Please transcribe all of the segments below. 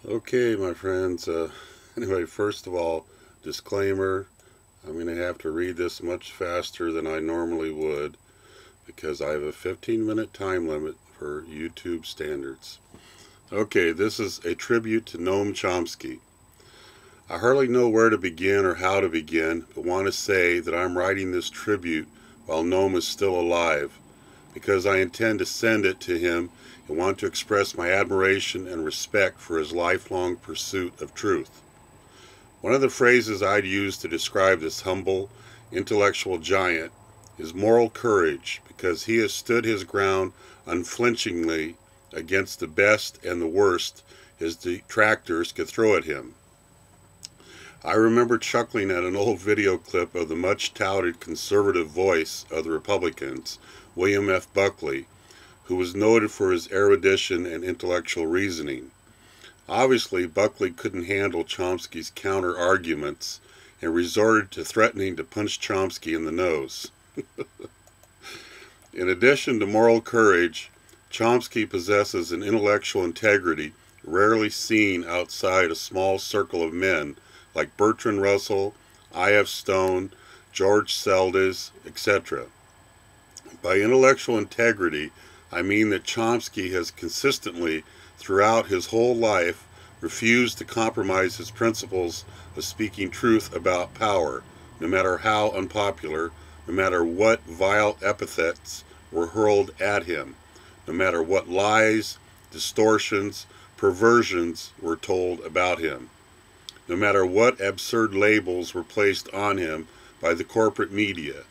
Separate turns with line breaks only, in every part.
Okay, my friends. Anyway, first of all, disclaimer, I'm going to have to read this much faster than I normally would because I have a 15-minute time limit for YouTube standards. Okay, this is a tribute to Noam Chomsky. I hardly know where to begin or how to begin, but want to say that I'm writing this tribute while Noam is still alive because I intend to send it to him and want to express my admiration and respect for his lifelong pursuit of truth. One of the phrases I'd use to describe this humble, intellectual giant is moral courage, because he has stood his ground unflinchingly against the best and the worst his detractors could throw at him. I remember chuckling at an old video clip of the much-touted conservative voice of the Republicans, William F. Buckley, who was noted for his erudition and intellectual reasoning. Obviously, Buckley couldn't handle Chomsky's counter-arguments and resorted to threatening to punch Chomsky in the nose. In addition to moral courage, Chomsky possesses an intellectual integrity rarely seen outside a small circle of men like Bertrand Russell, I.F. Stone, George Seldes, etc. By intellectual integrity, I mean that Chomsky has consistently, throughout his whole life, refused to compromise his principles of speaking truth about power, no matter how unpopular, no matter what vile epithets were hurled at him, no matter what lies, distortions, perversions were told about him, no matter what absurd labels were placed on him by the corporate media.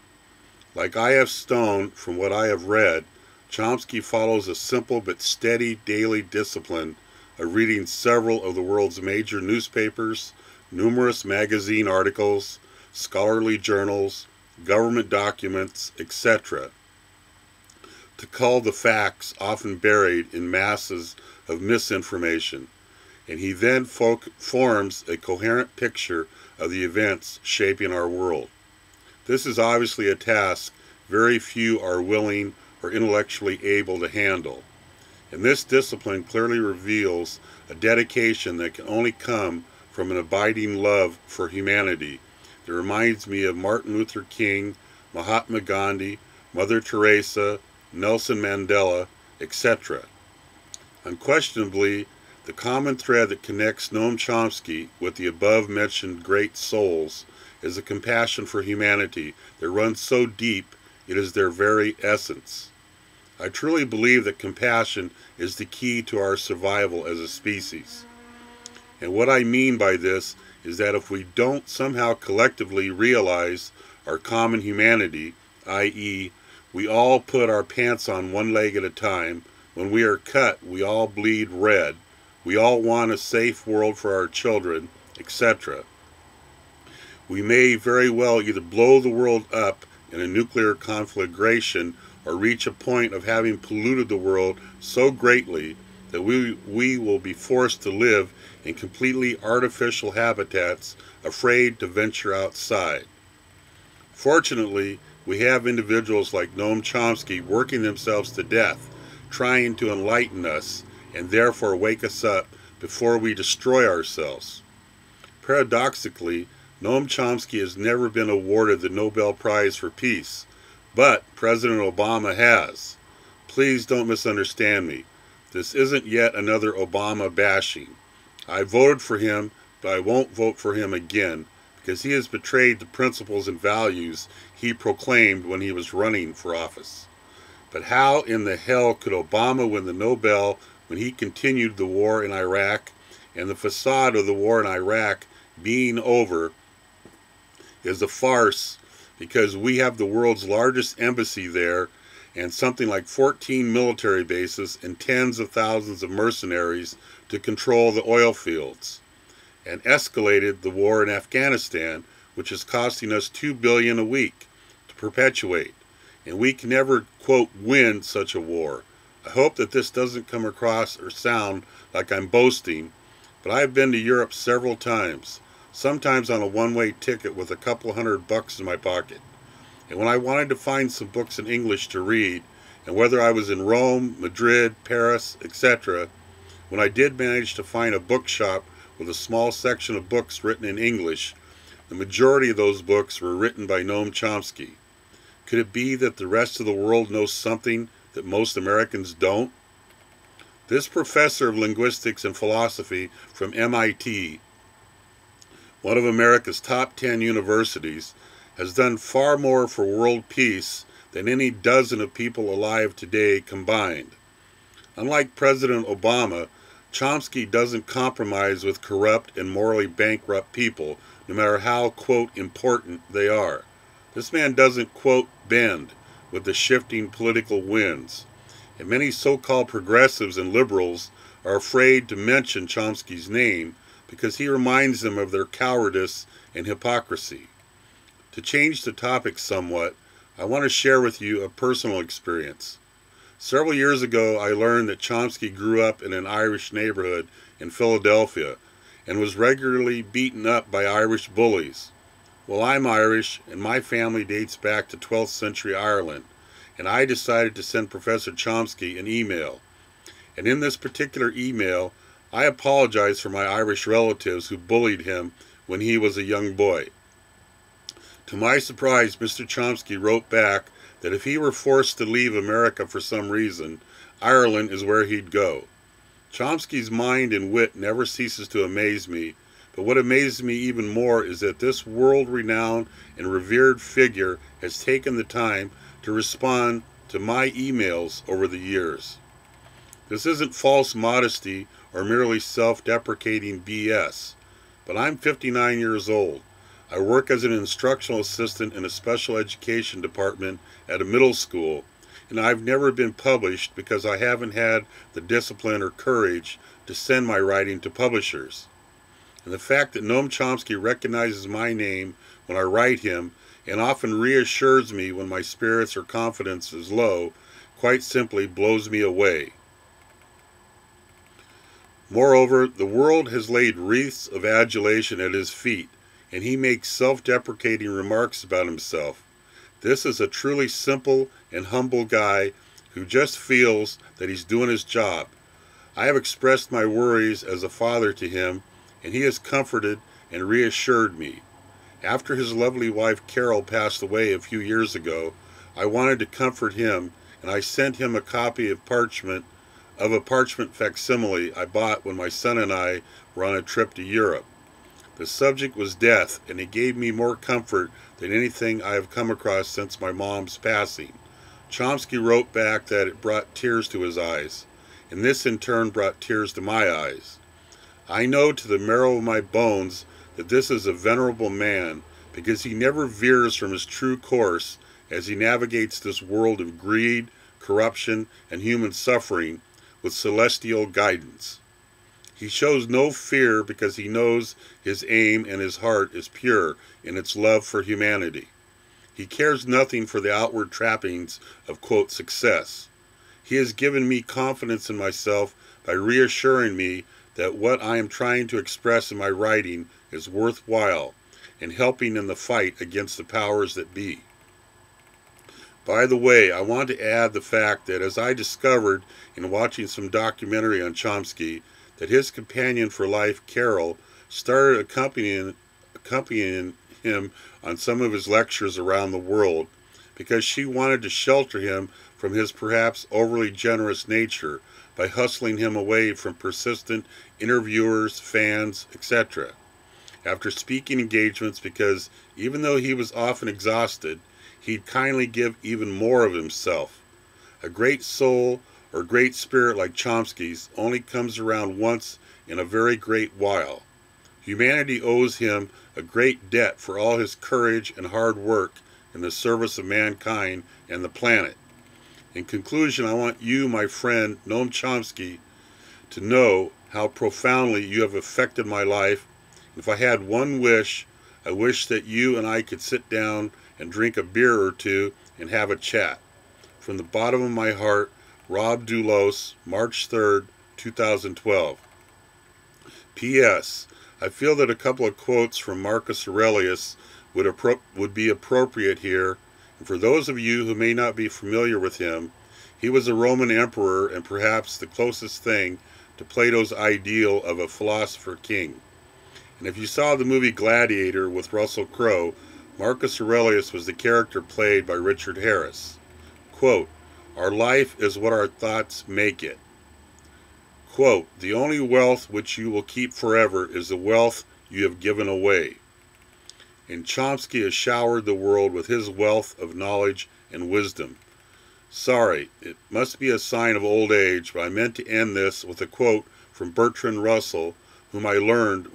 Like I.F. Stone, from what I have read, Chomsky follows a simple but steady daily discipline of reading several of the world's major newspapers, numerous magazine articles, scholarly journals, government documents, etc., to cull the facts often buried in masses of misinformation, and he then forms a coherent picture of the events shaping our world. This is obviously a task very few are willing or intellectually able to handle, and this discipline clearly reveals a dedication that can only come from an abiding love for humanity that reminds me of Martin Luther King, Mahatma Gandhi, Mother Teresa, Nelson Mandela, etc. Unquestionably, the common thread that connects Noam Chomsky with the above-mentioned great souls is a compassion for humanity that runs so deep it is their very essence. I truly believe that compassion is the key to our survival as a species. And what I mean by this is that if we don't somehow collectively realize our common humanity, i.e., we all put our pants on one leg at a time, when we are cut, we all bleed red, we all want a safe world for our children, etc., we may very well either blow the world up in a nuclear conflagration or reach a point of having polluted the world so greatly that we will be forced to live in completely artificial habitats, afraid to venture outside. Fortunately, we have individuals like Noam Chomsky working themselves to death, trying to enlighten us and therefore wake us up before we destroy ourselves. Paradoxically, Noam Chomsky has never been awarded the Nobel Prize for Peace, but President Obama has. Please don't misunderstand me. This isn't yet another Obama bashing. I voted for him, but I won't vote for him again because he has betrayed the principles and values he proclaimed when he was running for office. But how in the hell could Obama win the Nobel when he continued the war in Iraq, and the facade of the war in Iraq being over is a farce because we have the world's largest embassy there and something like 14 military bases and tens of thousands of mercenaries to control the oil fields, and escalated the war in Afghanistan, which is costing us $2 billion a week to perpetuate, and we can never, quote, win such a war. I hope that this doesn't come across or sound like I'm boasting, but I've been to Europe several times, sometimes on a one-way ticket with a couple $100 in my pocket. And when I wanted to find some books in English to read, and whether I was in Rome, Madrid, Paris, etc., When I did manage to find a bookshop with a small section of books written in English, the majority of those books were written by Noam Chomsky. Could it be that the rest of the world knows something that most Americans don't? This professor of linguistics and philosophy from MIT, one of America's top 10 universities, has done far more for world peace than any dozen of people alive today combined. Unlike President Obama, Chomsky doesn't compromise with corrupt and morally bankrupt people, no matter how, quote, important they are. This man doesn't, quote, bend with the shifting political winds. And many so-called progressives and liberals are afraid to mention Chomsky's name because he reminds them of their cowardice and hypocrisy. To change the topic somewhat, I want to share with you a personal experience. Several years ago, I learned that Chomsky grew up in an Irish neighborhood in Philadelphia and was regularly beaten up by Irish bullies. Well, I'm Irish, and my family dates back to 12th century Ireland, and I decided to send Professor Chomsky an email. And in this particular email, I apologized for my Irish relatives who bullied him when he was a young boy. To my surprise, Mr. Chomsky wrote back that if he were forced to leave America for some reason, Ireland is where he'd go. Chomsky's mind and wit never ceases to amaze me, but what amazes me even more is that this world-renowned and revered figure has taken the time to respond to my emails over the years. This isn't false modesty or merely self-deprecating BS, but I'm 59 years old. I work as an instructional assistant in a special education department at a middle school, and I've never been published because I haven't had the discipline or courage to send my writing to publishers. And the fact that Noam Chomsky recognizes my name when I write him and often reassures me when my spirits or confidence is low quite simply blows me away. Moreover, the world has laid wreaths of adulation at his feet, and he makes self-deprecating remarks about himself. This is a truly simple and humble guy who just feels that he's doing his job. I have expressed my worries as a father to him, and he has comforted and reassured me. After his lovely wife Carol passed away a few years ago, I wanted to comfort him, and I sent him a copy of a parchment facsimile I bought when my son and I were on a trip to Europe. The subject was death, and it gave me more comfort than anything I have come across since my mom's passing. Chomsky wrote back that it brought tears to his eyes, and this in turn brought tears to my eyes. I know to the marrow of my bones that this is a venerable man, because he never veers from his true course as he navigates this world of greed, corruption, and human suffering with celestial guidance. He shows no fear because he knows his aim and his heart is pure in its love for humanity. He cares nothing for the outward trappings of, quote, success. He has given me confidence in myself by reassuring me that what I am trying to express in my writing is worthwhile and helping in the fight against the powers that be. By the way, I want to add the fact that as I discovered in watching some documentary on Chomsky, that his companion for life, Carol, started accompanying him on some of his lectures around the world because she wanted to shelter him from his perhaps overly generous nature by hustling him away from persistent interviewers, fans, etc. After speaking engagements, because even though he was often exhausted, he'd kindly give even more of himself. A great soul or great spirit like Chomsky's only comes around once in a very great while. Humanity owes him a great debt for all his courage and hard work in the service of mankind and the planet. In conclusion, I want you, my friend Noam Chomsky, to know how profoundly you have affected my life. If I had one wish, I wish that you and I could sit down and drink a beer or two and have a chat. From the bottom of my heart, Rob Dulos, March 3rd, 2012. P.S. I feel that a couple of quotes from Marcus Aurelius would be appropriate here, and for those of you who may not be familiar with him, he was a Roman emperor and perhaps the closest thing to Plato's ideal of a philosopher king. And if you saw the movie Gladiator with Russell Crowe, Marcus Aurelius was the character played by Richard Harris. Quote, "Our life is what our thoughts make it." Quote, "The only wealth which you will keep forever is the wealth you have given away." And Chomsky has showered the world with his wealth of knowledge and wisdom. Sorry, it must be a sign of old age, but I meant to end this with a quote from Bertrand Russell, whom I learned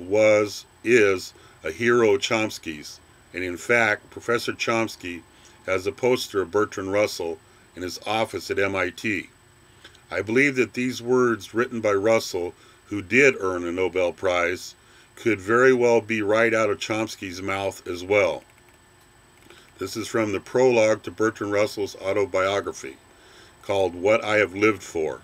is a hero of Chomsky's. And in fact, Professor Chomsky has a poster of Bertrand Russell in his office at MIT. I believe that these words written by Russell, who did earn a Nobel Prize, could very well be right out of Chomsky's mouth as well. This is from the prologue to Bertrand Russell's autobiography, called What I Have Lived For.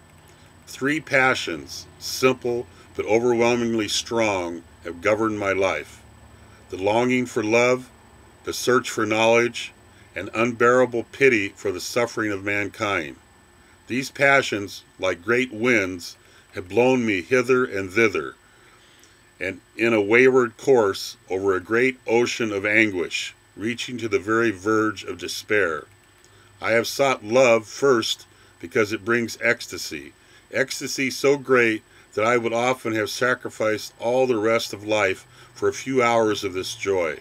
3 passions, simple but overwhelmingly strong, have governed my life: the longing for love, the search for knowledge, and unbearable pity for the suffering of mankind. These passions, like great winds, have blown me hither and thither, and in a wayward course over a great ocean of anguish, reaching to the very verge of despair. I have sought love first because it brings ecstasy so great that I would often have sacrificed all the rest of life for a few hours of this joy.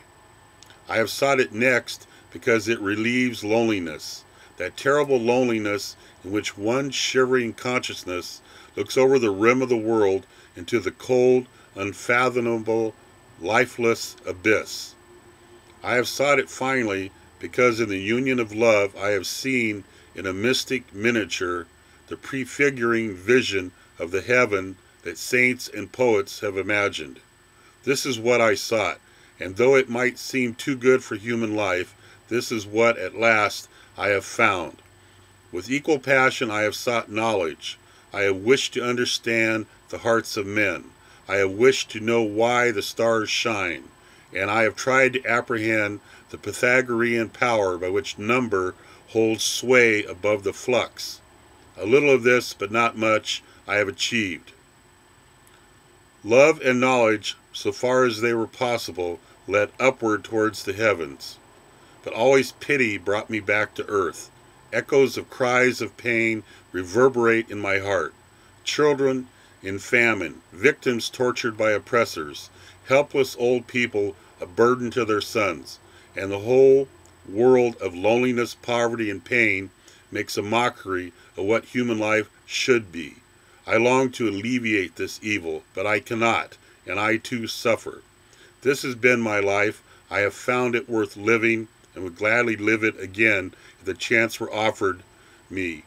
I have sought it next because it relieves loneliness, that terrible loneliness in which one shivering consciousness looks over the rim of the world into the cold, unfathomable, lifeless abyss. I have sought it finally because in the union of love I have seen in a mystic miniature the prefiguring vision of the heaven that saints and poets have imagined. This is what I sought, and though it might seem too good for human life, this is what at last I have found. With equal passion I have sought knowledge. I have wished to understand the hearts of men. I have wished to know why the stars shine, and I have tried to apprehend the Pythagorean power by which number holds sway above the flux. A little of this, but not much, I have achieved. Love and knowledge, so far as they were possible, led upward towards the heavens. But always pity brought me back to earth. Echoes of cries of pain reverberate in my heart. Children in famine, victims tortured by oppressors, helpless old people a burden to their sons, and the whole world of loneliness, poverty, and pain makes a mockery of what human life should be. I long to alleviate this evil, but I cannot, and I too suffer. This has been my life. I have found it worth living, and would gladly live it again if the chance were offered me.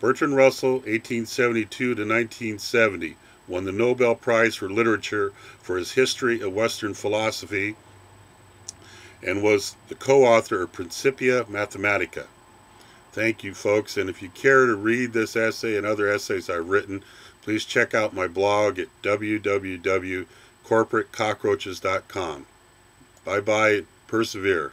Bertrand Russell, 1872 to 1970, won the Nobel Prize for Literature for his History of Western Philosophy, and was the co-author of Principia Mathematica. Thank you, folks, and if you care to read this essay and other essays I've written, please check out my blog at www.corporatecockroaches.com. Bye-bye, persevere.